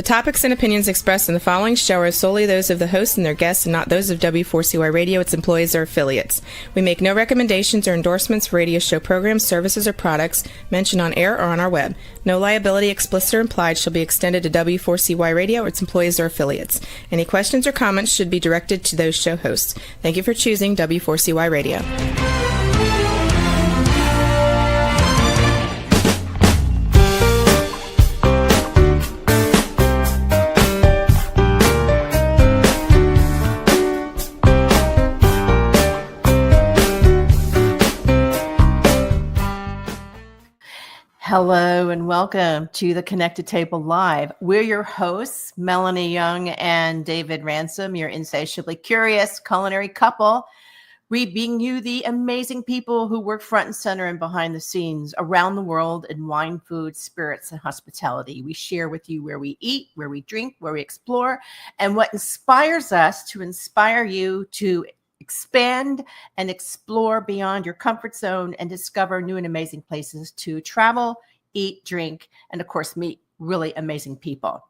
topics and opinions expressed in the following show are solely those of the host and their guests and not those of W4CY Radio, its employees, or affiliates. We make no recommendations or endorsements for radio show programs, services, or products mentioned on air or on our web. No liability, explicit or implied, shall be extended to W4CY Radio or its employees or affiliates. Any questions or comments should be directed to those show hosts. Thank you for choosing W4CY Radio. Hello and welcome to the Connected Table Live. We're your hosts, Melanie Young and David Ransom, your insatiably curious culinary couple, bringing you the amazing people who work front and center and behind the scenes around the world in wine, food, spirits, and hospitality. We share with you where we eat, where we drink, where we explore, and what inspires us to inspire you to expand and explore beyond your comfort zone and discover new and amazing places to travel, eat, drink, and of course, meet really amazing people.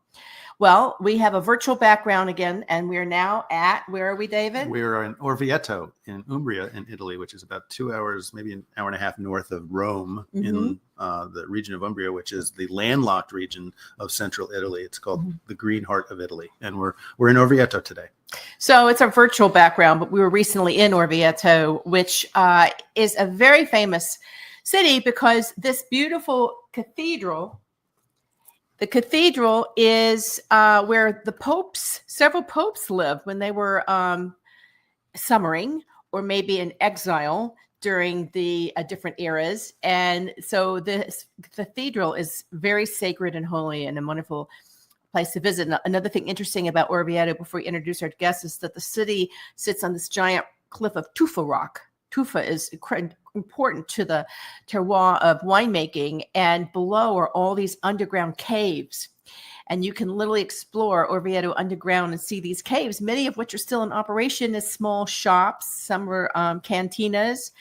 Well, we have a virtual background again, and we're now at, where are we, David? We're in Orvieto in Umbria in Italy, which is about 2 hours, maybe an hour and a half north of Rome in the region of Umbria, which is the landlocked region of central Italy. It's called the Green Heart of Italy. And we're in Orvieto today. So it's a virtual background, but we were recently in Orvieto, which is a very famous city because this beautiful cathedral, the cathedral is where several popes lived when they were summering or maybe in exile during the different eras. And so this cathedral is very sacred and holy and a wonderful place to visit. Another thing interesting about Orvieto before we introduce our guests is that the city sits on this giant cliff of tufa rock. Tufa is important to the terroir of winemaking, and below are all these underground caves. And you can literally explore Orvieto underground and see these caves, many of which are still in operation as small shops. Some were cantinas,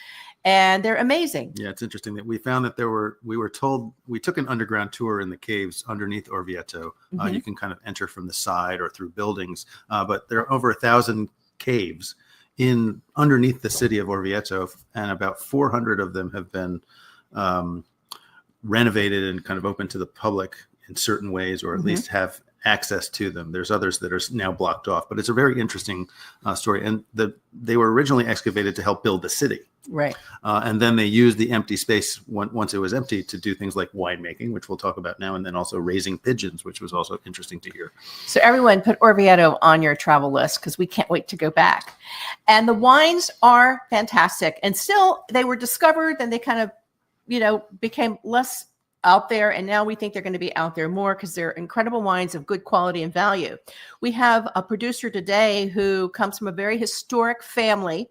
and they're amazing. Yeah, it's interesting that we found that we were told, we took an underground tour in the caves underneath Orvieto. You can kind of enter from the side or through buildings, but there are over 1,000 caves underneath the city of Orvieto, and about 400 of them have been renovated and kind of open to the public in certain ways, or at least have access to them. There's others that are now blocked off, but it's a very interesting story. And they were originally excavated to help build the city. Right. And then they used the empty space once it was empty to do things like winemaking, which we'll talk about now, and then also raising pigeons, which was also interesting to hear. So everyone put Orvieto on your travel list because we can't wait to go back. And the wines are fantastic. And still, they were discovered and they kind of, became less out there. And now we think they're going to be out there more because they're incredible wines of good quality and value. We have a producer today who comes from a very historic family.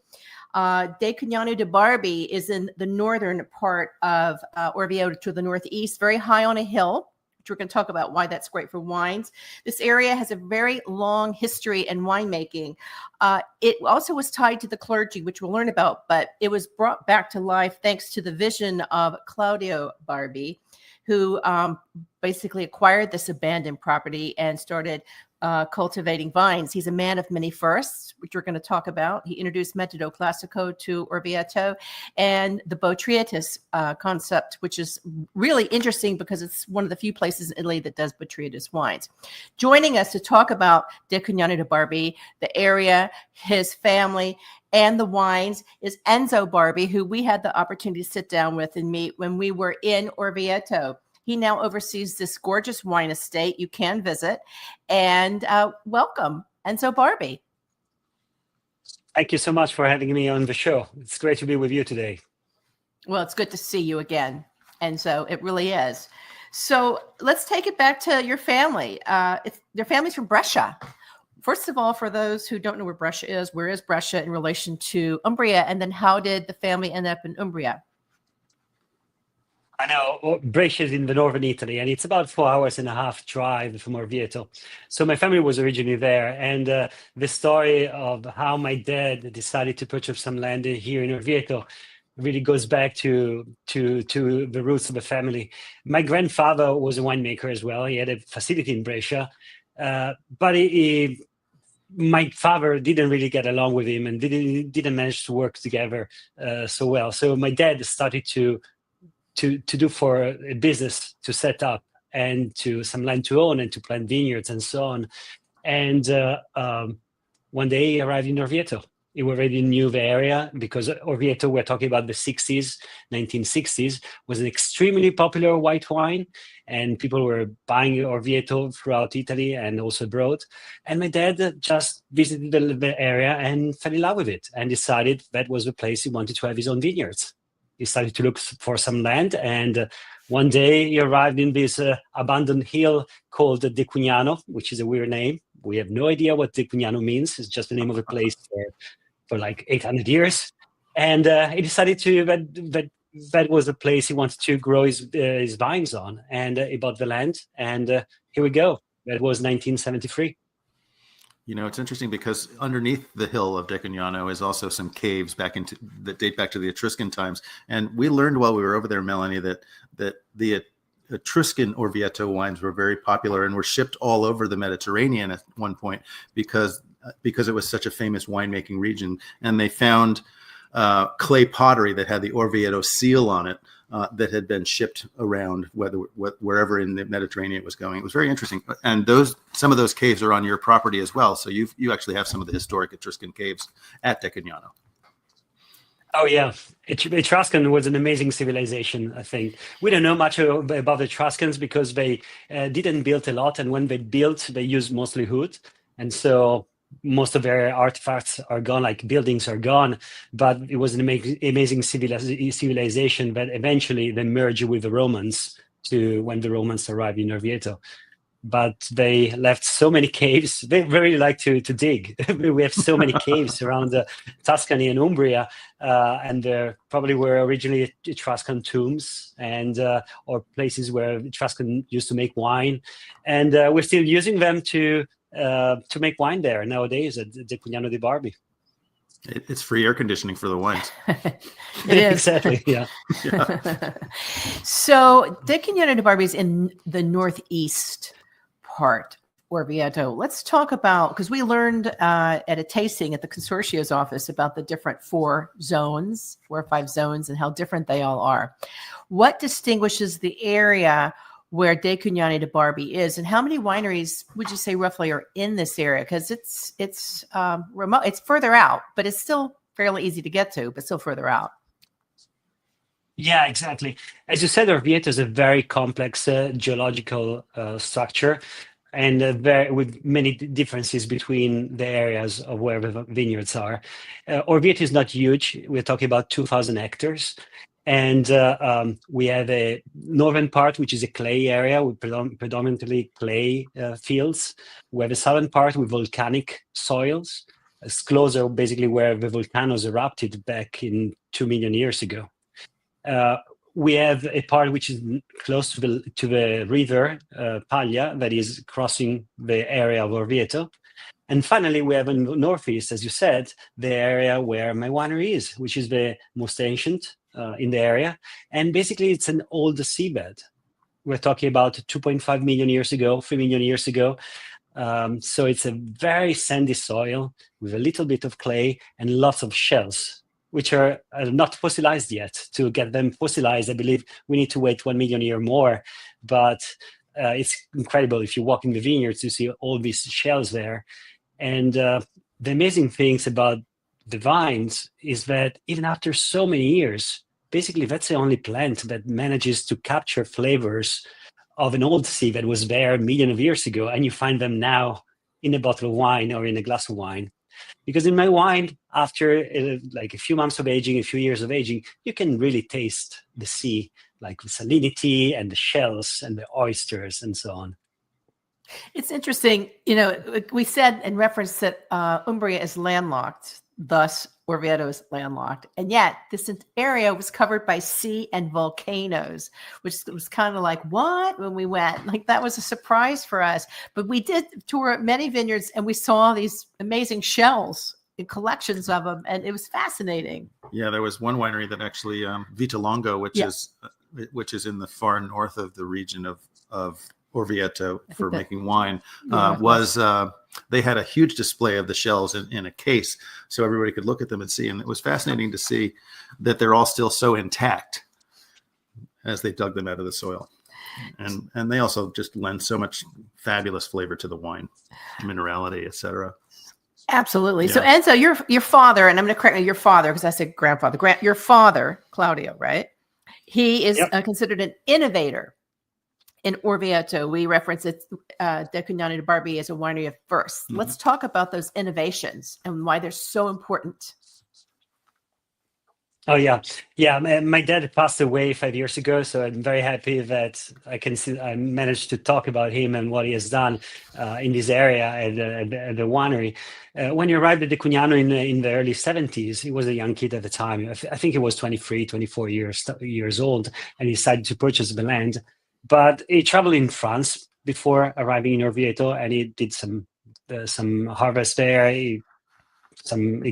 Decugnano Dei Barbi is in the northern part of Orvieto to the northeast, very high on a hill, which we're going to talk about why that's great for wines. This area has a very long history in winemaking. It also was tied to the clergy, which we'll learn about, but it was brought back to life thanks to the vision of Claudio Barbi, who basically acquired this abandoned property and started cultivating vines. He's a man of many firsts, which we're going to talk about. He introduced metodo classico to Orvieto and the botrytis concept, which is really interesting because it's one of the few places in Italy that does botrytis wines. Joining us to talk about Decugnano Dei Barbi, the area, his family, and the wines is Enzo Barbi, who we had the opportunity to sit down with and meet when we were in Orvieto. He now oversees this gorgeous wine estate you can visit. And welcome, Enzo Barbi. Thank you so much for having me on the show. It's great to be with you today. Well, it's good to see you again, Enzo. It really is. So let's take it back to your family. Their family's from Brescia. First of all, for those who don't know where is Brescia in relation to Umbria? And then how did the family end up in Umbria? I know Brescia is in the northern Italy, and it's about 4 hours and a half drive from Orvieto. So my family was originally there, and the story of how my dad decided to purchase some land here in Orvieto really goes back to the roots of the family. My grandfather was a winemaker as well. He had a facility in Brescia, but my father didn't really get along with him and didn't manage to work together so well. So my dad started to do for a business to set up and to some land to own and to plant vineyards and so on. And one day he arrived in Orvieto. He already knew the area because Orvieto, we're talking about the 60s, 1960s, was an extremely popular white wine, and people were buying Orvieto throughout Italy and also abroad. And my dad just visited the area and fell in love with it and decided that was the place he wanted to have his own vineyards. He started to look for some land, and one day he arrived in this abandoned hill called Decugnano, which is a weird name. We have no idea what Decugnano means. It's just the name of a place for like 800 years. And he decided that was a place he wanted to grow his vines on. And he bought the land, and here we go. That was 1973. You know, it's interesting because underneath the hill of Decugnano is also some caves that date back to the Etruscan times. And we learned while we were over there, Melanie, that the Etruscan Orvieto wines were very popular and were shipped all over the Mediterranean at one point because it was such a famous winemaking region. And they found clay pottery that had the Orvieto seal on it that had been shipped around wherever in the Mediterranean it was going. It was very interesting. And some of those caves are on your property as well. So you actually have some of the historic Etruscan caves at Decugnano. Oh, yeah. Etruscan was an amazing civilization, I think. We don't know much about the Etruscans because they didn't build a lot. And when they built, they used mostly wood. And so most of their artifacts are gone, like buildings are gone. But it was an amazing civilization that eventually they merged with the Romans when the Romans arrived in Orvieto. But they left so many caves. They really like to dig. We have so many caves around Tuscany and Umbria, and there probably were originally Etruscan tombs and or places where Etruscan used to make wine, and we're still using them to make wine there nowadays at Decugnano Dei Barbi. It's free air conditioning for the wines. It is. Exactly, yeah. So Decugnano Dei Barbi is in the northeast part, Orvieto. Let's talk about, because we learned at a tasting at the Consortio's office about the different 4 or 5 zones, and how different they all are. What distinguishes the area where Decugnano Dei Barbi is, and how many wineries would you say roughly are in this area? Because it's remote, it's further out, but it's still fairly easy to get to, but still further out. Yeah, exactly. As you said, Orvieto is a very complex geological structure, and with many differences between the areas of where the vineyards are. Orvieto is not huge. We're talking about 2,000 hectares. And we have a northern part, which is a clay area with predominantly clay fields. We have a southern part with volcanic soils. It's closer, basically, where the volcanoes erupted back in 2 million years ago. We have a part which is close to the river Paglia, that is crossing the area of Orvieto. And finally, we have in the northeast, as you said, the area where my winery is, which is the most ancient in the area. And basically, it's an old seabed. We're talking about 2.5 million years ago, 3 million years ago. So it's a very sandy soil with a little bit of clay and lots of shells, which are not fossilized yet. To get them fossilized, I believe we need to wait 1 million years more. But it's incredible if you walk in the vineyards to see all these shells there. And the amazing things about the vines is that even after so many years, basically that's the only plant that manages to capture flavors of an old sea that was there millions of years ago, and you find them now in a bottle of wine or in a glass of wine. Because in my wine, after like a few months of aging, a few years of aging, you can really taste the sea, like the salinity and the shells and the oysters and so on. It's interesting. You know, we said in reference that Umbria is landlocked, thus Orvieto is landlocked. And yet this area was covered by sea and volcanoes, which was kind of like, what? When we went, like that was a surprise for us. But we did tour many vineyards and we saw these amazing shells collections of them, and it was fascinating. Yeah, there was one winery that actually Vita Longo, which is in the far north of the region of Orvieto for making wine, they had a huge display of the shells in a case so everybody could look at them and see. And it was fascinating to see that they're all still so intact as they dug them out of the soil. And they also just lend so much fabulous flavor to the wine, minerality, etc. Absolutely. Yeah. So Enzo, your father, and I'm going to correct your father because I said grandfather. Your father, Claudio, right? He is considered an innovator in Orvieto. We reference it, Decugnano Dei Barbi as a winery of first. Mm-hmm. Let's talk about those innovations and why they're so important. Oh yeah. My dad passed away 5 years ago, so I'm very happy that I managed to talk about him and what he has done in this area at the winery. When he arrived at Decugnano in the early 70s, he was a young kid at the time. I think he was 23, 24 years old, and he decided to purchase the land. But he traveled in France before arriving in Orvieto, and he did some harvest there. He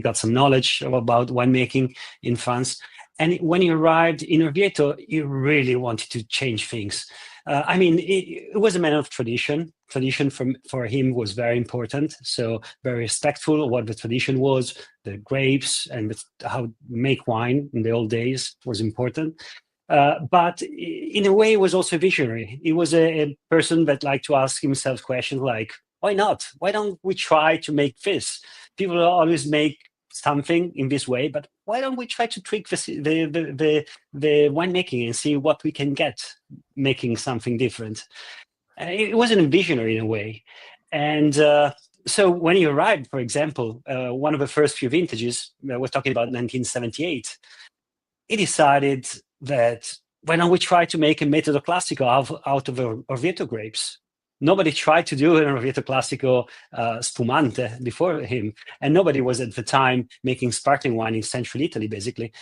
got some knowledge about winemaking in France. And when he arrived in Orvieto, he really wanted to change things. It was a man of tradition. Tradition for him was very important. So very respectful of what the tradition was, the grapes and how to make wine in the old days was important. But in a way, he was also a visionary. He was a person that liked to ask himself questions like, why not? Why don't we try to make this? People always make something in this way, but why don't we try to trick the winemaking and see what we can get making something different? It wasn't a visionary in a way. And so when he arrived, for example, one of the first few vintages, we're talking about 1978, he decided that why don't we try to make a metodo classico out of Orvieto grapes? Nobody tried to do an Orvieto classico spumante before him, and nobody was at the time making sparkling wine in central Italy, basically.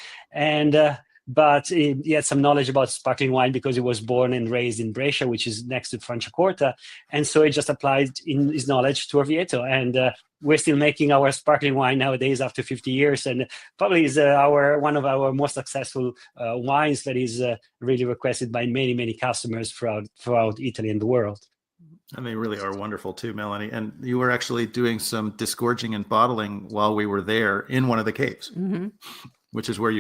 But he had some knowledge about sparkling wine because he was born and raised in Brescia, which is next to Franciacorta, and so he just applied his knowledge to Orvieto. And we're still making our sparkling wine nowadays after 50 years, and probably is one of our most successful wines that is really requested by many customers throughout Italy and the world. And they really are wonderful too, Melanie. And you were actually doing some disgorging and bottling while we were there in one of the caves, which is where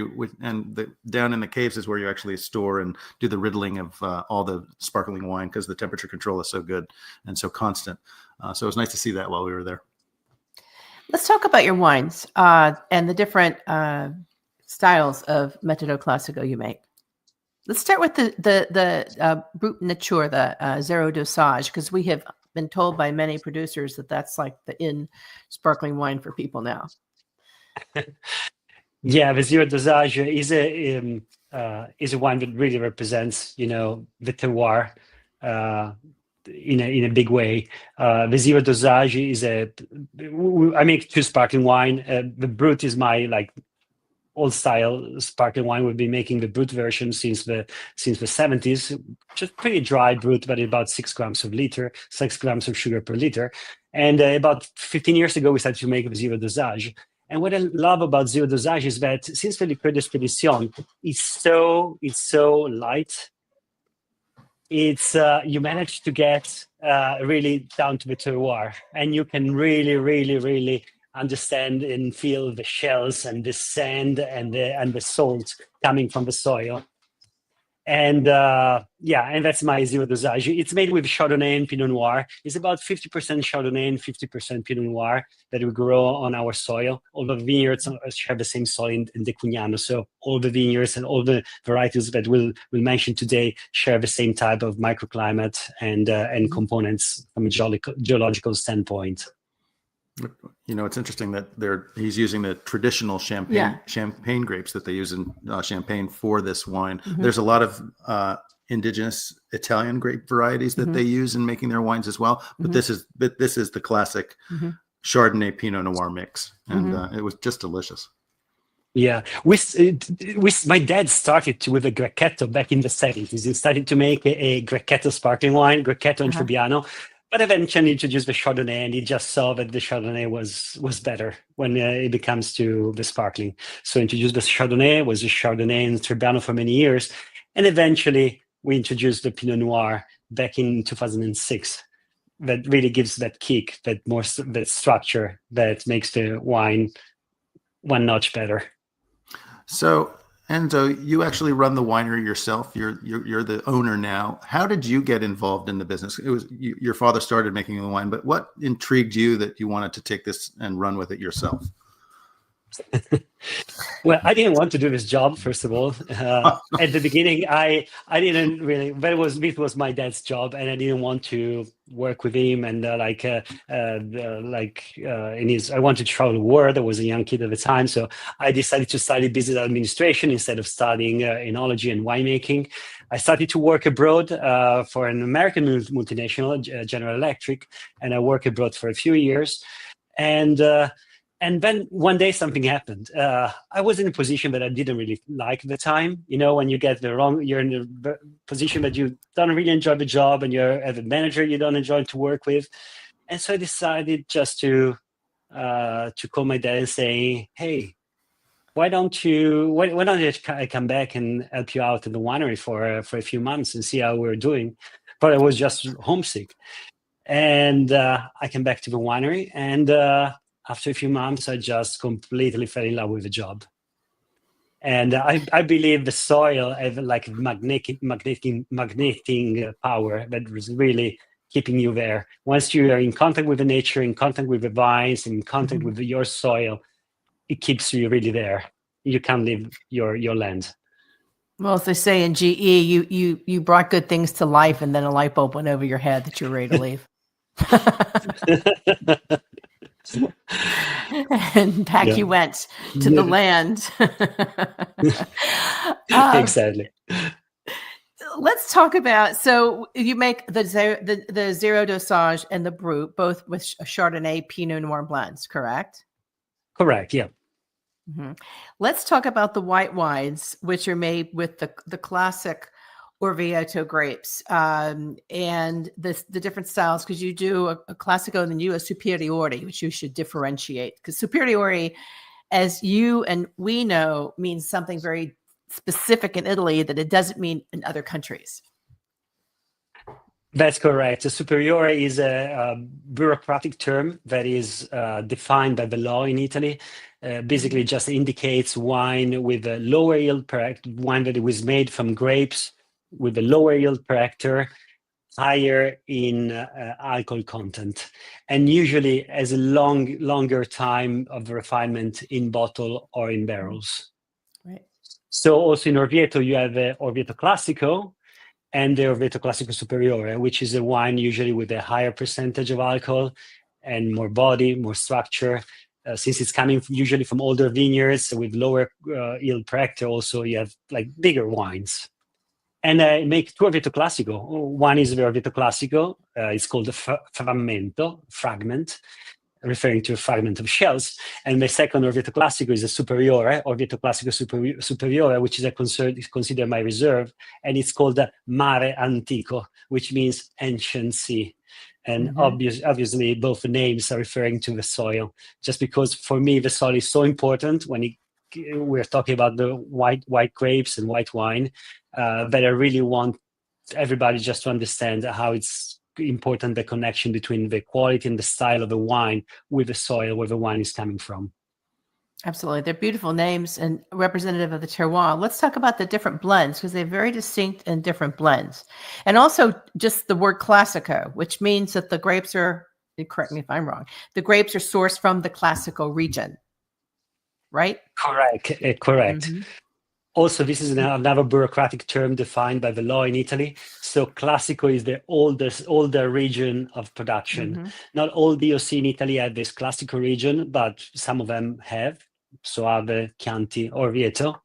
down in the caves is where you actually store and do the riddling of all the sparkling wine because the temperature control is so good and so constant. So it was nice to see that while we were there. Let's talk about your wines and the different styles of metodo classico you make. Let's start with the brut nature, the zero dosage, because we have been told by many producers that that's like the in sparkling wine for people now. Yeah, the zero dosage is a wine that really represents, the terroir in a big way. The zero dosage is I make two sparkling wine. The brut is my old style sparkling wine. We've been making the brut version since the 70s, just pretty dry brut, but about 6 grams of sugar per liter. And about 15 years ago, we started to make the zero dosage. And what I love about zero dosage is that since the liqueur d'expedition is so light, it's you manage to get really down to the terroir, and you can really understand and feel the shells and the sand and the salt coming from the soil. And and that's my zero dosage. It's made with Chardonnay and Pinot Noir. It's about 50% Chardonnay and 50% Pinot Noir that we grow on our soil. All the vineyards share the same soil in Decugnano. So all the vineyards and all the varieties that we'll mention today share the same type of microclimate and components from a geological standpoint. It's interesting that he's using the traditional champagne grapes that they use in Champagne for this wine. Mm-hmm. There's a lot of indigenous Italian grape varieties that they use in making their wines as well. But this is the classic Chardonnay Pinot Noir mix, and it was just delicious. Yeah, my dad started with a Grecchetto back in the 70s. He started to make a Grecchetto sparkling wine, Grecchetto and Trebbiano. But eventually introduced the Chardonnay, and he just saw that the Chardonnay was better when it comes to the sparkling. So introduced the Chardonnay, was a Chardonnay in Trebbiano for many years. And eventually we introduced the Pinot Noir back in 2006. That really gives that kick, that structure that makes the wine one notch better. So, Enzo, you actually run the winery yourself. You're the owner now. How did you get involved in the business? It was your father started making the wine, but what intrigued you that you wanted to take this and run with it yourself? Well, I didn't want to do this job, first of all. At the beginning, I didn't really. It was my dad's job, and I didn't want to work with him. And I wanted to travel the world. I was a young kid at the time, so I decided to study business administration instead of studying enology and winemaking. I started to work abroad for an American multinational, General Electric, and I worked abroad for a few years. And then one day something happened. I was in a position that I didn't really like at the time. You know, when you get you're in a position that you don't really enjoy the job, and you're as a manager you don't enjoy to work with. And so I decided just to call my dad and say, "Hey, why don't I come back and help you out in the winery for a few months and see how we're doing?" But I was just homesick, and I came back to the winery, and after a few months, I just completely fell in love with the job. And I believe the soil has like magnetic power that was really keeping you there. Once you are in contact with the nature, in contact with the vines, in contact with your soil, it keeps you really there. You can't leave your land. Well, as they say in GE, you brought good things to life, and then a light bulb went over your head that you're ready to leave. And back you went to the land. Exactly. Let's talk about, so you make the zero dosage and the brut, both with Chardonnay, Pinot Noir blends, correct? Correct, yeah. Mm-hmm. Let's talk about the white wines, which are made with the classic Orvieto grapes, and the different styles, because you do a classico and then you a superiore, which you should differentiate, because superiore, as you and we know, means something very specific in Italy that it doesn't mean in other countries. That's correct. A superiore is a bureaucratic term that is defined by the law in Italy. Basically, just indicates wine with a lower yield per hectare, wine that was made from grapes with a lower yield per hectare, higher in alcohol content, and usually has a longer time of refinement in bottle or in barrels. Right. So also in Orvieto, you have Orvieto Classico and the Orvieto Classico Superiore, which is a wine usually with a higher percentage of alcohol and more body, more structure. Since it's coming usually from older vineyards with lower yield per hectare, also you have like bigger wines. And I make two Orvieto Classico. One is the Orvieto Classico. It's called a fragment, referring to a fragment of shells. And the second Orvieto Classico is a Superiore, Orvieto Classico Superiore, which is considered my reserve. And it's called the Mare Antico, which means ancient sea. And obviously, both names are referring to the soil, just because for me, the soil is so important when we're talking about the white grapes and white wine, that I really want everybody just to understand how it's important, the connection between the quality and the style of the wine with the soil where the wine is coming from. Absolutely. They're beautiful names and representative of the terroir. Let's talk about the different blends, because they're very distinct and different blends. And also just the word classico, which means that the grapes are, correct me if I'm wrong, the grapes are sourced from the classico region, right? Correct. Mm-hmm. Also, this is another bureaucratic term defined by the law in Italy. So classico is the older region of production. Mm-hmm. Not all DOC in Italy have this classico region, but some of them have. So Ave, Chianti, Orvieto.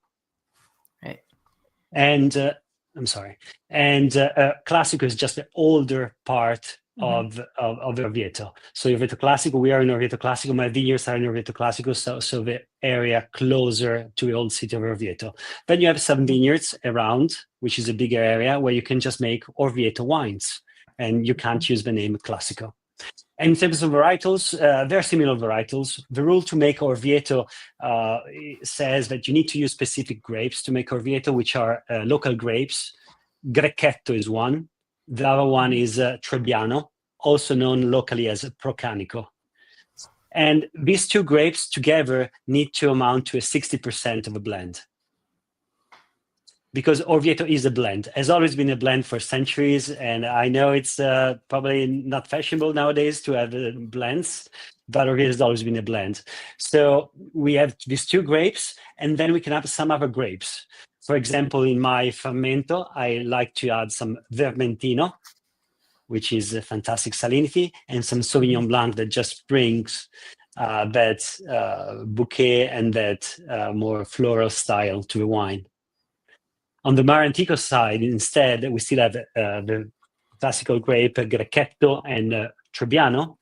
Right. And classico is just the older part of Orvieto. So Orvieto Classico, we are in Orvieto Classico, my vineyards are in Orvieto Classico, so the area closer to the old city of Orvieto. Then you have some vineyards around, which is a bigger area where you can just make Orvieto wines. and you can't use the name classico. And in terms of varietals, very similar varietals. The rule to make Orvieto says that you need to use specific grapes to make Orvieto, which are local grapes. Grecchetto is one. The other one is Trebbiano, also known locally as Procanico. And these two grapes together need to amount to a 60% of a blend. Because Orvieto is a blend, has always been a blend for centuries. And I know it's probably not fashionable nowadays to have blends, but Orvieto has always been a blend. So we have these two grapes, and then we can have some other grapes. For example, in my fermento, I like to add some Vermentino, which is a fantastic salinity, and some Sauvignon Blanc that just brings that bouquet and that more floral style to the wine. On the Mare Antico side, instead, we still have the classical grape Grecchetto and Trebbiano.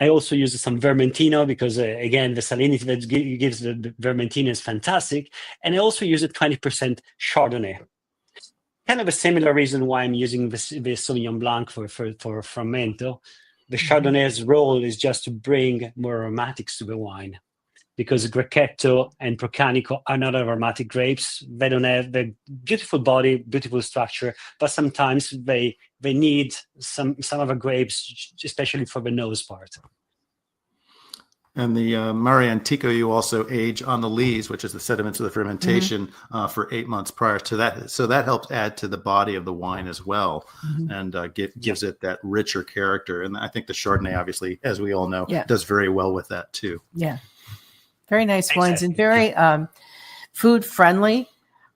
I also use some Vermentino because, again, the salinity that gives the Vermentino is fantastic. And I also use a 20% Chardonnay. Kind of a similar reason why I'm using the Sauvignon Blanc for fermento. The Chardonnay's role is just to bring more aromatics to the wine, because Grecchetto and Procanico are not aromatic grapes. They don't have the beautiful body, beautiful structure, but sometimes they need some other grapes, especially for the nose part. And the Mare Antico, you also age on the lees, which is the sediments of the fermentation, for 8 months prior to that. So that helps add to the body of the wine as well, and gives it that richer character. And I think the Chardonnay, obviously, as we all know, does very well with that too. Yeah. Very nice wines and very food friendly.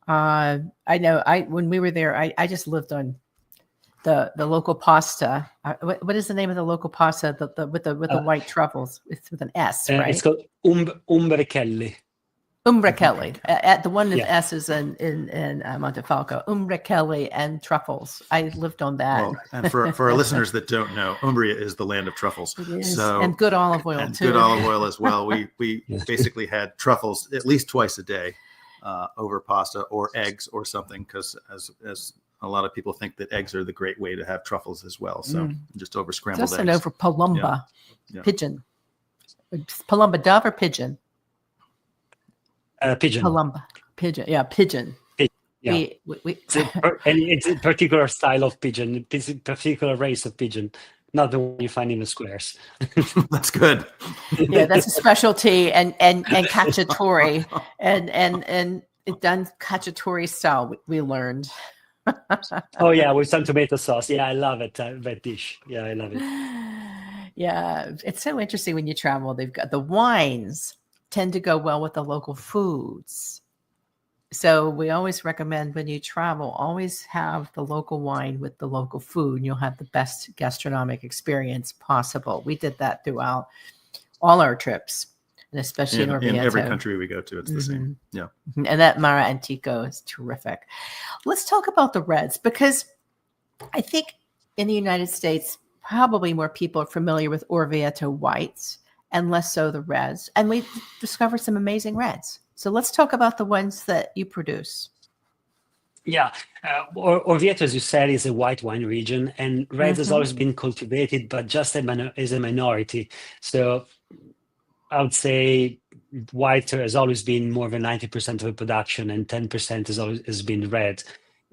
I know when we were there, I just lived on the local pasta. What is the name of the local pasta with the white truffles? It's with an S, right? It's called Umbrechelli. Umbrechelli. The one with S is in Montefalco. Umbrechelli and truffles. I lived on that. Well, and for our listeners that don't know, Umbria is the land of truffles. It is. So, and good olive oil too. Good olive oil as well. We basically had truffles at least twice a day over pasta or eggs or something, because as a lot of people think that eggs are the great way to have truffles as well. So just over scrambled just eggs. Just over palumba, pigeon. Palumba dove or pigeon? Pigeon. Palumba, pigeon. Yeah, pigeon. Yeah. It's a particular style of pigeon, particular race of pigeon, not the one you find in the squares. That's good. Yeah, that's a specialty, and cacciatore, and it done cacciatore style. We learned. Oh yeah, with some tomato sauce. Yeah, I love it. That dish. Yeah, I love it. Yeah, it's so interesting when you travel. They've got the wines tend to go well with the local foods. So we always recommend when you travel, always have the local wine with the local food, and you'll have the best gastronomic experience possible. We did that throughout all our trips, and especially in Orvieto. In every country we go to, it's the same. Yeah. And that Mare Antico is terrific. Let's talk about the reds, because I think in the United States, probably more people are familiar with Orvieto whites and less so the reds. And we've discovered some amazing reds. So let's talk about the ones that you produce. Yeah, Orvieto, as you said, is a white wine region, and red has always been cultivated, but just as a minority. So I would say white has always been more than 90% of the production, and 10% has been red.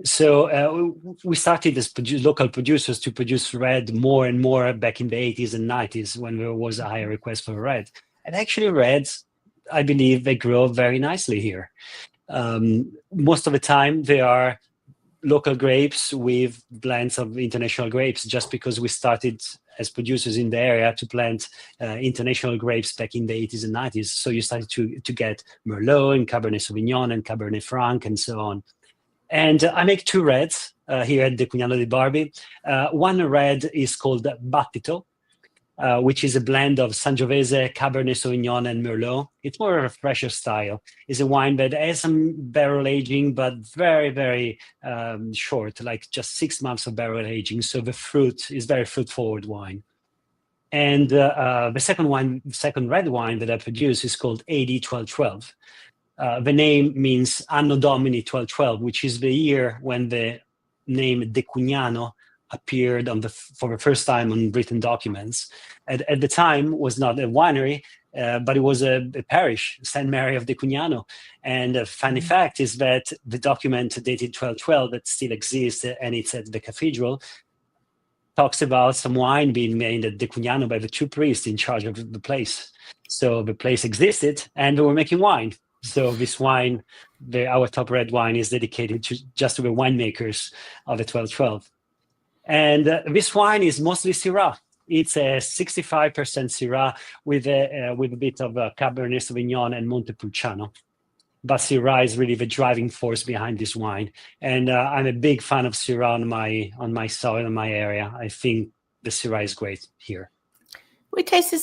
So we started as local producers to produce red more and more back in the 80s and 90s, when there was a higher request for red. And actually reds, I believe they grow very nicely here. Most of the time they are local grapes with blends of international grapes, just because we started as producers in the area to plant international grapes back in the 80s and 90s. So you started to get Merlot and Cabernet Sauvignon and Cabernet Franc and so on. And I make two reds here at Decugnano Dei Barbi. One red is called Battito, which is a blend of Sangiovese, Cabernet Sauvignon, and Merlot. It's more of a fresher style. It's a wine that has some barrel aging, but very, very short, like just 6 months of barrel aging. So the fruit is very fruit-forward wine. And the second red wine that I produce is called AD 1212. The name means Anno Domini 1212, which is the year when the name Decugnano appeared for the first time on written documents. At the time, was not a winery, but it was a parish, St. Mary of Decugnano. And a funny fact is that the document dated 1212 that still exists, and it's at the cathedral, talks about some wine being made at Decugnano by the two priests in charge of the place. So the place existed, and they were making wine. So this wine, our top red wine, is dedicated just to the winemakers of the 1212. And this wine is mostly Syrah. It's a 65% Syrah with a bit of Cabernet Sauvignon and Montepulciano. But Syrah is really the driving force behind this wine. And I'm a big fan of Syrah on my soil, in my area. I think the Syrah is great here. We tasted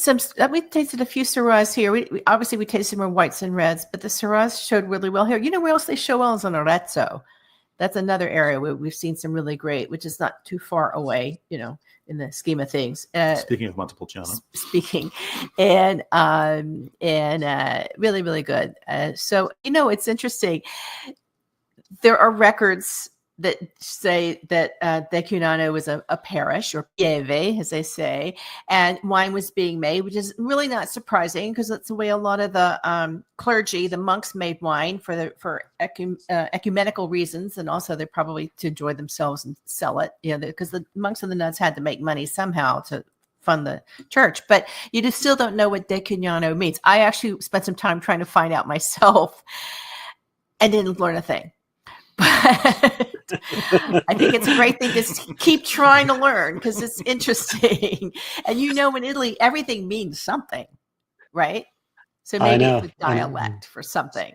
a few Syrahs here. We obviously tasted more whites and reds, but the Syrahs showed really well here. You know where else they show well is in Arezzo. That's another area where we've seen some really great, which is not too far away, you know, in the scheme of things. Speaking of Montepulciano. And really, really good. So, you know, it's interesting. There are records that say that Decugnano was a parish, or pieve, as they say, and wine was being made, which is really not surprising because that's the way a lot of the clergy, the monks, made wine for ecumenical reasons, and also they probably to enjoy themselves and sell it, you know, because the monks and the nuns had to make money somehow to fund the church. But you just still don't know what Decugnano means. I actually spent some time trying to find out myself and didn't learn a thing. But I think it's a great thing to keep trying to learn because it's interesting. And you know, in Italy, everything means something, right? So maybe it's a dialect for something.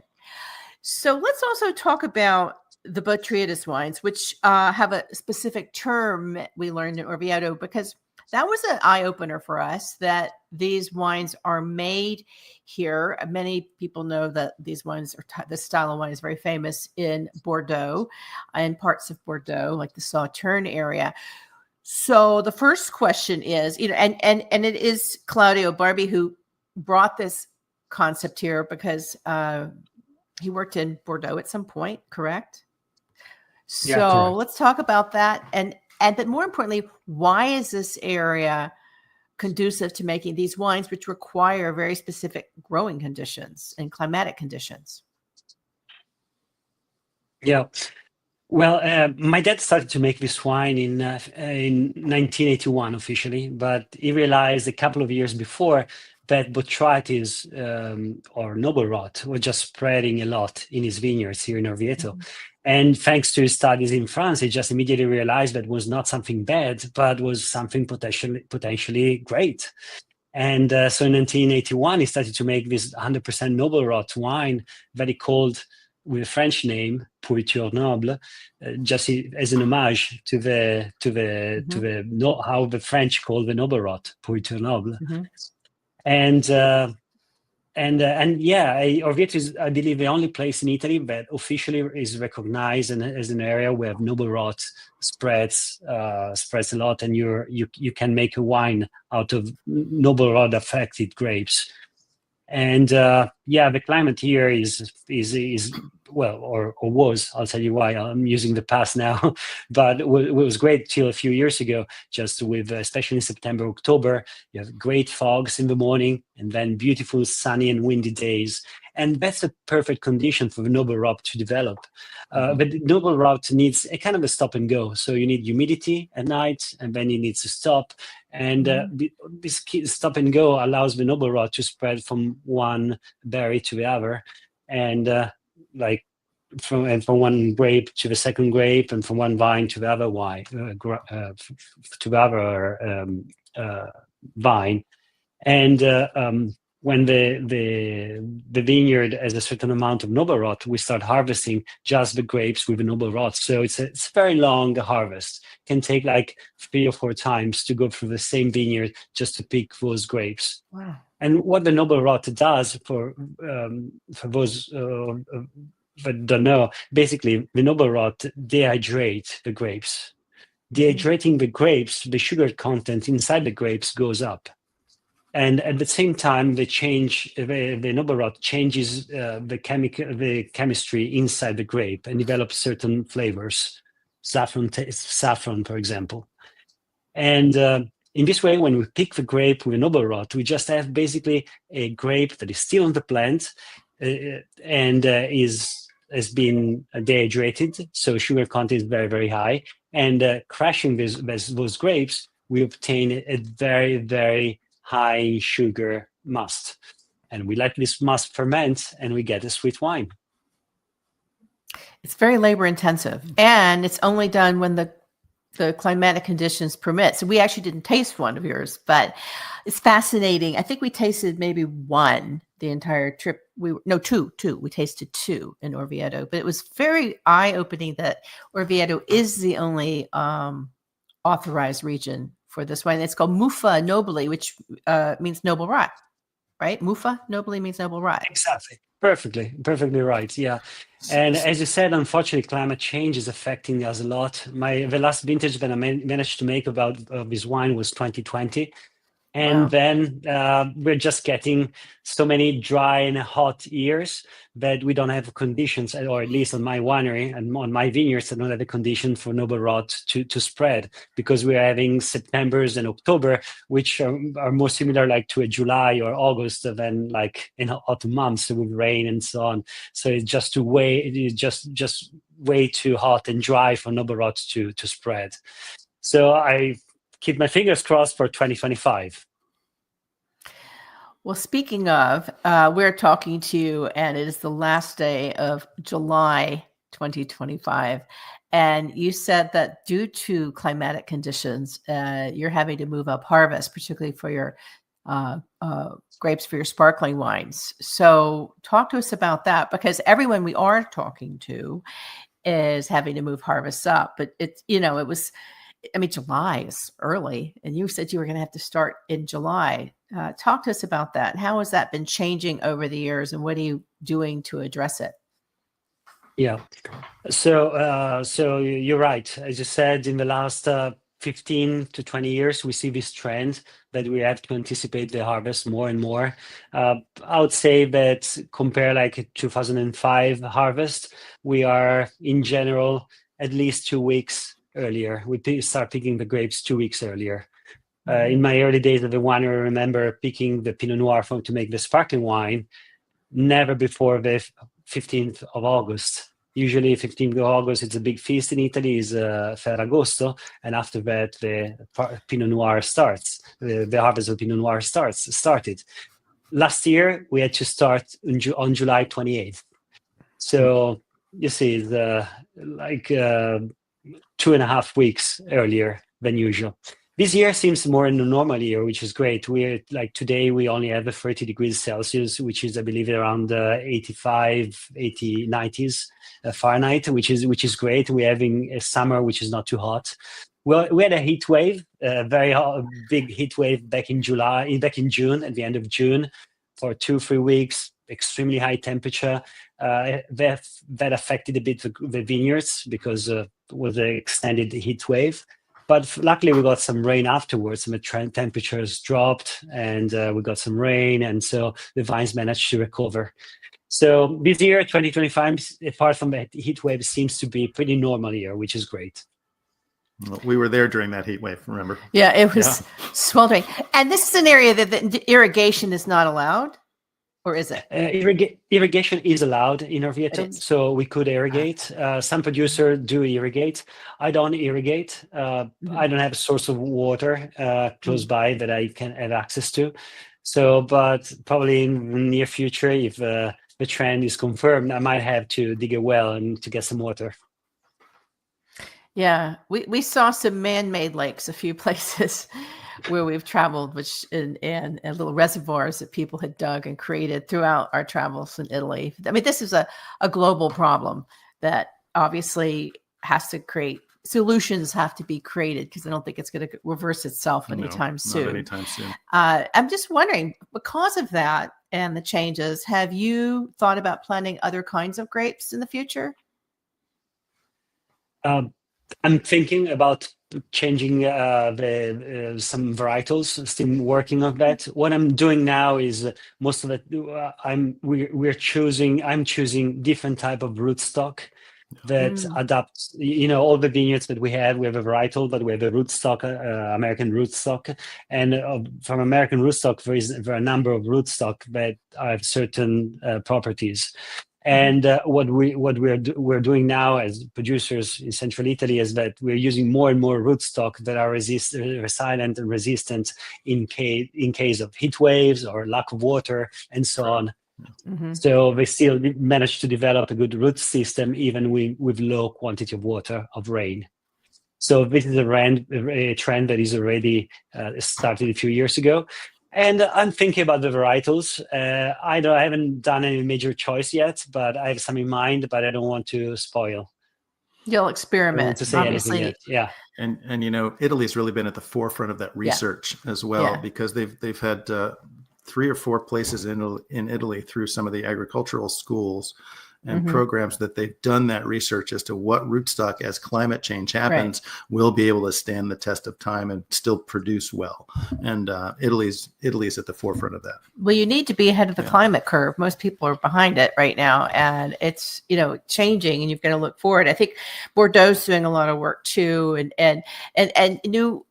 So let's also talk about the botrytis wines, which have a specific term we learned in Orvieto, because that was an eye-opener for us that these wines are made here. Many people know that these wines, this style of wine is very famous in Bordeaux and parts of Bordeaux, like the Sauternes area. So the first question is, you know, and it is Claudio Barbi who brought this concept here because he worked in Bordeaux at some point, correct? So yeah, correct. Let's talk about that. And then more importantly, why is this area conducive to making these wines, which require very specific growing conditions and climatic conditions? Yeah. Well, my dad started to make this wine in 1981 officially, but he realized a couple of years before that botrytis or noble rot was just spreading a lot in his vineyards here in Orvieto. Mm-hmm. And thanks to his studies in France, he just immediately realized that was not something bad, but was something potentially great. And so in 1981, he started to make this 100% noble rot wine that he called, with a French name, Pourriture Noble, just as an homage to how the French call the noble rot, Pourriture Noble. Mm-hmm. And Orvieto is, I believe, the only place in Italy that officially is recognized as an area where noble rot spreads a lot, and you can make a wine out of noble rot affected grapes. And the climate here is well, or was. I'll tell you why. I'm using the past now, but it was great till a few years ago. Just with, especially in September, October, you have great fogs in the morning, and then beautiful sunny and windy days, and that's the perfect condition for the noble rot to develop. But the noble rot needs a kind of a stop and go. So you need humidity at night, and then it needs to stop. And this stop and go allows the noble rot to spread from one berry to the other, and from one grape to the second grape, and from one vine to the other vine, vine. And when the vineyard has a certain amount of noble rot, we start harvesting just the grapes with the noble rot. So it's a very long harvest. It can take like 3 or 4 times to go through the same vineyard just to pick those grapes. Wow. And what the noble rot does for those that don't know, basically the noble rot dehydrates the grapes. Dehydrating the grapes, the sugar content inside the grapes goes up. And at the same time, the noble rot changes the chemistry inside the grape and develops certain flavors, saffron, for example. And in this way, when we pick the grape with a noble rot, we just have basically a grape that is still on the plant and has been dehydrated, so sugar content is very, very high. And crushing those grapes, we obtain a very, very high sugar must. And we let this must ferment, and we get a sweet wine. It's very labor intensive, and it's only done when the climatic conditions permit. So we actually didn't taste one of yours, but it's fascinating. I think we tasted maybe one the entire trip. Two. We tasted two in Orvieto, but it was very eye-opening that Orvieto is the only authorized region for this wine. It's called Muffa Nobile, which means noble rot, right? Muffa Nobile means noble rot. Exactly. Perfectly right. Yeah. And as you said, unfortunately, climate change is affecting us a lot. The last vintage that I managed to make about this wine was 2020. And Wow. then we're just getting so many dry and hot years that we don't have conditions, or at least on my winery and on my vineyards, I don't have the condition for noble rot to spread, because we're having Septembers and October, which are more similar like to a July or August than like in hot months with rain and so on. So it's just just way too hot and dry for noble rot to spread. So I keep my fingers crossed for 2025. Well, speaking of, we're talking to you, and it is the last day of July 2025. And you said that due to climatic conditions, you're having to move up harvest, particularly for your grapes for your sparkling wines. So talk to us about that, because everyone we are talking to is having to move harvests up. But July is early, and you said you were going to have to start in July. Talk to us about that. How has that been changing over the years, and what are you doing to address it? Yeah. So you're right. As you said, in the last 15 to 20 years, we see this trend that we have to anticipate the harvest more and more. I would say that compare like 2005 harvest, we are in general at least 2 weeks earlier. We start picking the grapes 2 weeks earlier. In my early days of the winery, I remember picking the Pinot Noir to make the sparkling wine never before the 15th of August. Usually 15th of August, it's a big feast in Italy, is Ferragosto, and after that, the Pinot Noir starts. The harvest of Pinot Noir started. Last year, we had to start on July 28th. So you see, it's like 2.5 weeks earlier than usual. This year seems more in a normal year, which is great. We're like today, we only have 30 degrees Celsius, which is, I believe, around 85, 80, 90s Fahrenheit, which is great. We're having a summer which is not too hot. Well, we had a heat wave, a very hot, big heat wave back in June, at the end of June, for 2-3 weeks. Extremely high temperature. That affected a bit the vineyards because it was an extended heat wave. But luckily, we got some rain afterwards, and the temperatures dropped, and we got some rain, and so the vines managed to recover. So this year, 2025, apart from the heat wave, seems to be a pretty normal year, which is great. Well, we were there during that heat wave, remember? Yeah, it was sweltering. And this is an area that the irrigation is not allowed? Or is it? Irrigation is allowed in Orvieto, so we could irrigate. Some producers do irrigate. I don't irrigate. I don't have a source of water close by that I can have access to. So, but probably in the near future, if the trend is confirmed, I might have to dig a well and to get some water. Yeah, we saw some man-made lakes a few places where we've traveled, which and little reservoirs that people had dug and created throughout our travels in Italy. I mean, this is a global problem that obviously has to create solutions have to be created, because I don't think it's going to reverse itself anytime soon. Not anytime soon. I'm just wondering, because of that and the changes, have you thought about planting other kinds of grapes in the future? I'm thinking about changing some varietals. Still working on that. What I'm doing now is most of it. I'm choosing different type of rootstock that adapts, all the vineyards that we have a varietal, but we have a rootstock, American rootstock. And from American rootstock, there are a number of rootstock that have certain properties. And what we're doing now as producers in central Italy is that we're using more and more rootstock that are resilient and resistant in case of heat waves or lack of water and so on. So they still managed to develop a good root system even with low quantity of water, of rain. So this is a trend that is already started a few years ago. And I'm thinking about the varietals. I haven't done any major choice yet, but I have some in mind, but I don't want to spoil. You'll experiment, to say obviously. Yeah. And Italy's really been at the forefront of that research as well, because they've had 3 or 4 places in Italy through some of the agricultural schools and programs that they've done that research as to what rootstock, as climate change happens, will be able to stand the test of time and still produce well. And Italy's at the forefront of that. Well, you need to be ahead of the climate curve. Most people are behind it right now, and it's changing, and you've got to look forward. I think Bordeaux's doing a lot of work too, and new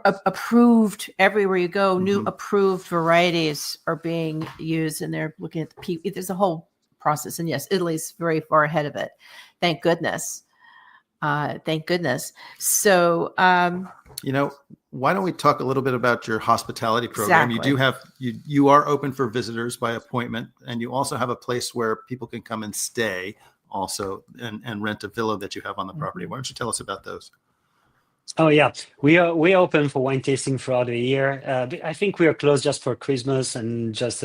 approved everywhere you go. New approved varieties are being used, and they're looking at there's a whole process. And yes, Italy's very far ahead of it. Thank goodness. So, why don't we talk a little bit about your hospitality program? Exactly. You are open for visitors by appointment, and you also have a place where people can come and stay also and rent a villa that you have on the property. Why don't you tell us about those? Oh yeah, we are open for wine tasting throughout the year. I think we are closed just for Christmas and just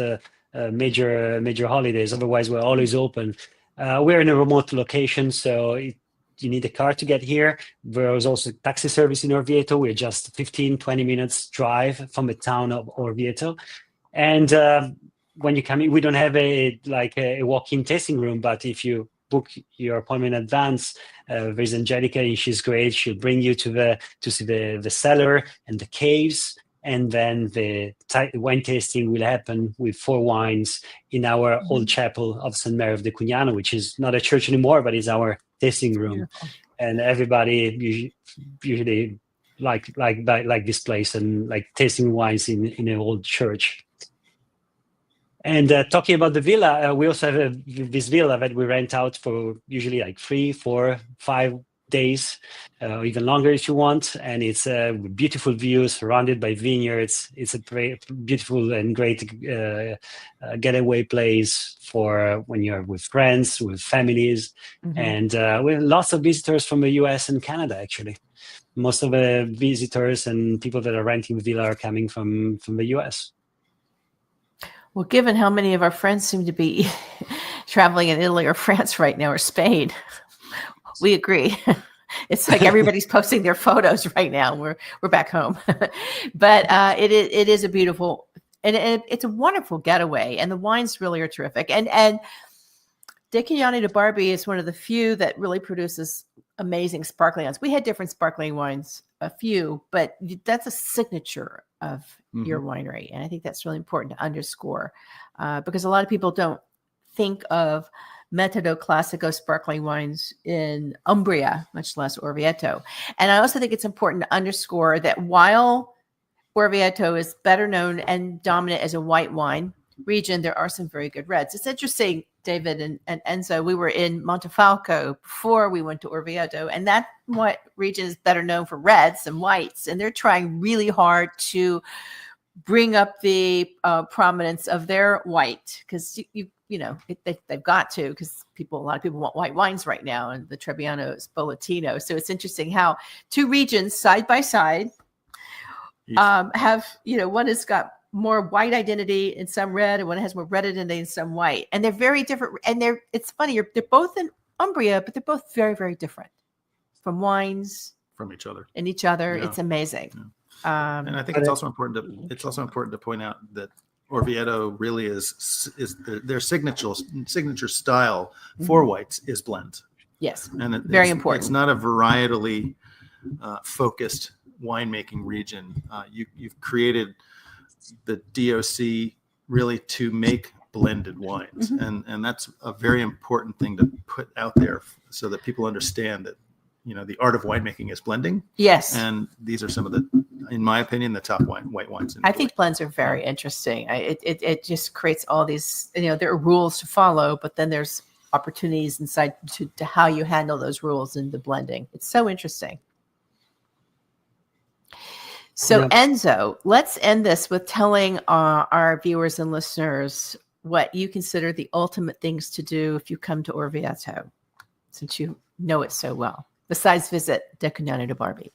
major holidays. Otherwise, we're always open. We're in a remote location, so you need a car to get here. There's also taxi service in Orvieto. We're just 15-20 minutes drive from the town of Orvieto. And when you come in, we don't have a walk-in tasting room, but if you book your appointment in advance, there's Angelica, and she's great. She'll bring you to see the cellar and the caves. And then the wine tasting will happen with 4 wines in our old chapel of St. Mary of Decugnano, which is not a church anymore, but is our tasting room. Beautiful. And everybody usually like this place and like tasting wines in an old church. And talking about the villa, we also have this villa that we rent out for usually like 3, 4, 5 days, even longer if you want. And it's beautiful views surrounded by vineyards. It's a beautiful and great getaway place for when you're with friends, with families. And we have lots of visitors from the US and Canada, actually. Most of the visitors and people that are renting the villa are coming from the US. Well, given how many of our friends seem to be traveling in Italy or France right now, or Spain, we agree. It's like everybody's posting their photos right now. We're back home, but it is a beautiful and it's a wonderful getaway, and the wines really are terrific. And Decugnano Dei Barbi is one of the few that really produces amazing sparkling wines. We had different sparkling wines, a few, but that's a signature of your winery. And I think that's really important to underscore because a lot of people don't think of metodo classico sparkling wines in Umbria, much less Orvieto. And I also think it's important to underscore that while Orvieto is better known and dominant as a white wine region, there are some very good reds. It's interesting, David and Enzo, we were in Montefalco before we went to Orvieto, and that region is better known for reds than whites, and they're trying really hard to bring up the prominence of their white, because they've got to, because a lot of people want white wines right now, and the Trebbiano is Spoletino. So it's interesting how 2 regions side by side have, one has got more white identity and some red, and one has more red identity and some white, and they're very different. And it's funny, they're both in Umbria, but they're both very, very different from wines from each other. Yeah. It's amazing. Yeah. And I think it's also important to point out that Orvieto really is their signature style for whites is blend. Yes, and very important. It's not a varietally focused winemaking region. You've created the DOC really to make blended wines. And that's a very important thing to put out there so that people understand that, the art of winemaking is blending. Yes. And these are some of the, in my opinion, the top white wines. I think blends are very interesting. It just creates all these, there are rules to follow, but then there's opportunities inside to how you handle those rules in the blending. It's so interesting. So Enzo, let's end this with telling our viewers and listeners what you consider the ultimate things to do if you come to Orvieto, since you know it so well, besides visit Decugnano Dei Barbi.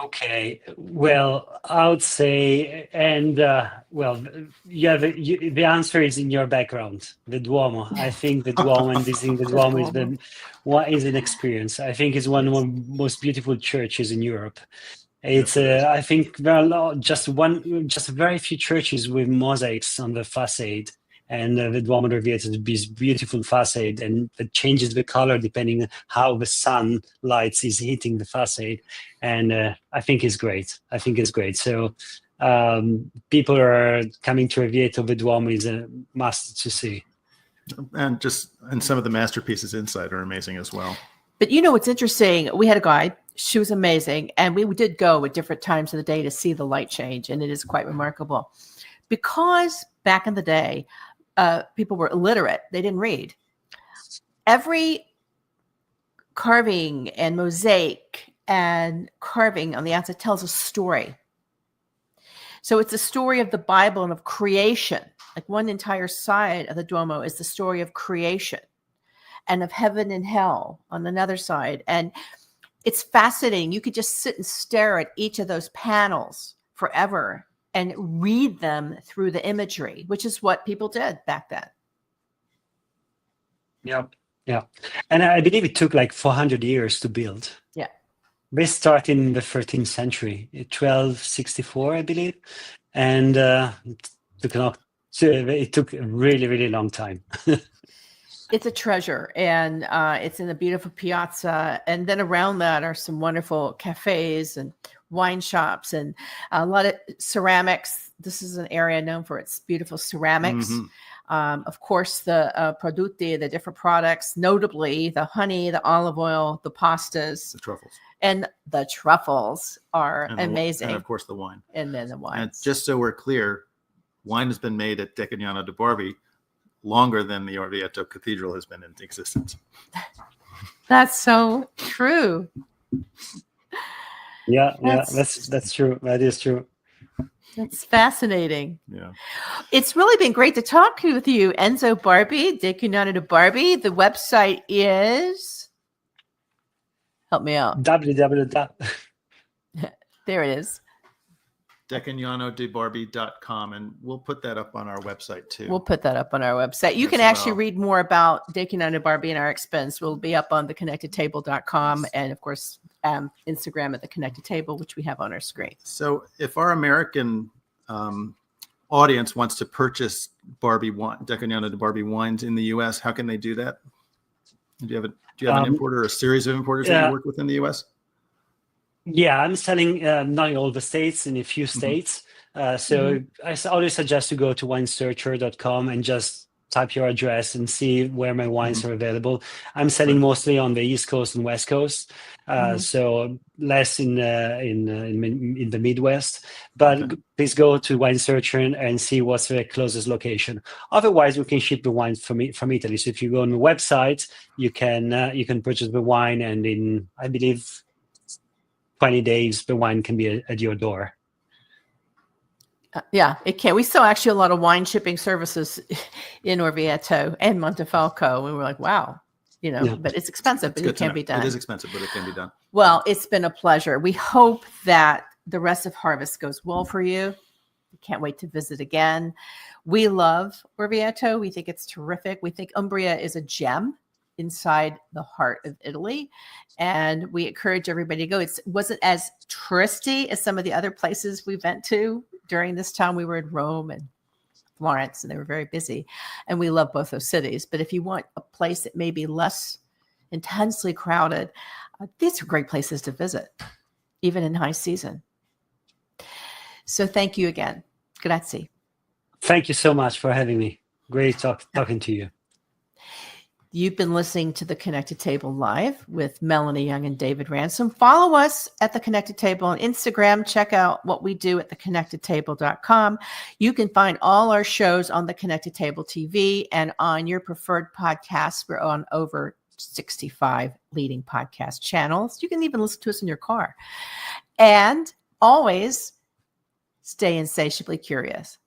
Okay, well, I would say, and the answer is in your background, the Duomo. I think the Duomo and visiting the Duomo is an experience. I think it's one of the most beautiful churches in Europe. It's I think there are just very few churches with mosaics on the facade. And the Duomo d'Orvieto is this beautiful facade, and it changes the color depending on how the sunlight is hitting the facade. And I think it's great. So people are coming to Orvieto. The Duomo is a must to see. And some of the masterpieces inside are amazing as well. But what's interesting? We had a guide. She was amazing. And we did go at different times of the day to see the light change. And it is quite remarkable. Because back in the day, people were illiterate. They didn't read. Every carving and mosaic and carving on the outside tells a story. So it's a story of the Bible and of creation. Like one entire side of the Duomo is the story of creation and of heaven and hell on another side. And it's fascinating. You could just sit and stare at each of those panels forever and read them through the imagery, which is what people did back then. Yeah. And I believe it took like 400 years to build. Yeah. They started in the 13th century, 1264, I believe. And it took a really, really long time. It's a treasure, and it's in a beautiful piazza. And then around that are some wonderful cafes and wine shops and a lot of ceramics. This is an area known for its beautiful ceramics. Of course, the prodotti, the different products, notably the honey, the olive oil, the pastas. The truffles. And the truffles are amazing. And of course, the wine. And then the wine. And just so we're clear, wine has been made at Decugnano Dei Barbi longer than the Orvieto Cathedral has been in existence. That's so true. Yeah, that's true. That is true. That's fascinating. Yeah. It's really been great to talk with you, Enzo Barbi, Decugnano Dei Barbi. The website is, help me out. www. There it is. DecugnanoDeiBarbi.com, and we'll put that up on our website too. We'll put that up on our website. You can actually read more about Decugnano Dei Barbi and our expense. We'll be up on theconnectedtable.com and of course Instagram at The Connected Table, which we have on our screen. So if our American audience wants to purchase Decugnano Dei Barbi wines in the US, how can they do that? Do you have an importer or a series of importers that you work with in the US? Yeah, I'm selling not in all the states, in a few states. So I always suggest to go to winesearcher.com and just type your address and see where my wines are available. I'm selling mostly on the East Coast and West Coast, so less in the Midwest. But please go to Winesearcher and see what's the closest location. Otherwise, we can ship the wines from Italy. So if you go on the website, you can purchase the wine, and in, I believe, 20 days, the wine can be at your door. Yeah, it can. We saw actually a lot of wine shipping services in Orvieto and Montefalco. And we're like, wow, but it's expensive, but it can be done. It is expensive, but it can be done. Well, it's been a pleasure. We hope that the rest of harvest goes well for you. We can't wait to visit again. We love Orvieto. We think it's terrific. We think Umbria is a gem inside the heart of Italy, and we encourage everybody to go. It wasn't as touristy as some of the other places we went to during this time. We were in Rome and Florence, and they were very busy, and we love both those cities. But if you want a place that may be less intensely crowded, these are great places to visit, even in high season. So thank you again. Grazie. Thank you so much for having me. Great talking to you. You've been listening to The Connected Table Live with Melanie Young and David Ransom. Follow us at The Connected Table on Instagram. Check out what we do at theconnectedtable.com. You can find all our shows on The Connected Table TV and on your preferred podcasts. We're on over 65 leading podcast channels. You can even listen to us in your car. And always stay insatiably curious.